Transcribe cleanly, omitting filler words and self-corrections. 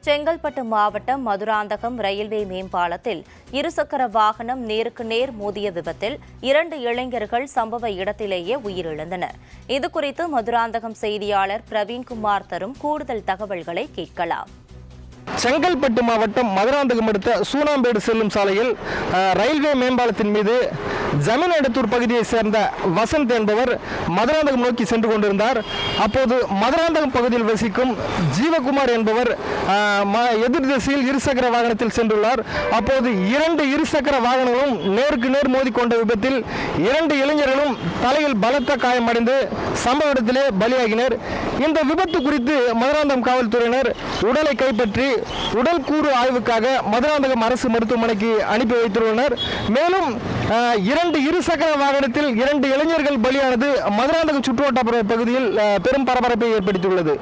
செங்கல்பட்டு மாவட்டம் மதுராந்தகம் ரயில்வே மேம்பாலத்தில் இருசக்கர வாகனம் நேருக்கு நேர் மோதிய விபத்தில் 2 இளைஞர்கள் சம்பவ இடத்திலேயே உயிரிழந்தனர். இதுகுறித்து மதுராந்தகம் செய்தியாளர் பிரவீன்குமார் தரும் கூடுதல் தகவல்களை கேட்கலாம். செங்கல்பட்டு மாவட்டம் மதுராந்தகம் அடுத்த சூனாம்பேடு செல்லும் சாலையில் ரயில்வே மேம்பாலத்தின் மீது ஜமீனடத்தூர் பகுதியைச் சேர்ந்த வசந்த் என்பவர் மதுராந்தகம் நோக்கி சென்று கொண்டிருந்தார். அப்போது மதுராந்தகம் பகுதியில் வசிக்கும் ஜீவகுமார் என்பவர் எதிர் திசையில் இருசக்கர வாகனத்தில் சென்றுள்ளார். அப்போது 2 இருசக்கர வாகனங்களும் நேருக்கு நேர் மோதிக்கொண்ட விபத்தில் 2 இளைஞர்களும் தலையில் பலத்த காயமடைந்து சம்பவ இடத்திலே பலியாகினர். இந்த விபத்து குறித்து மதுராந்தகம் காவல்துறையினர் உடலை கைப்பற்றி உடல் கூறு ஆய்வுக்காக மதுராந்தகம் அரசு மருத்துவமனைக்கு அனுப்பி வைத்துள்ளனர். மேலும் 2 இருசக்கர வாகனத்தில் 2 இளைஞர்கள் பலியானது மதுராந்தகம் சுற்றுவட்டார பகுதியில் பெரும் பரபரப்பை ஏற்படுத்தியுள்ளது.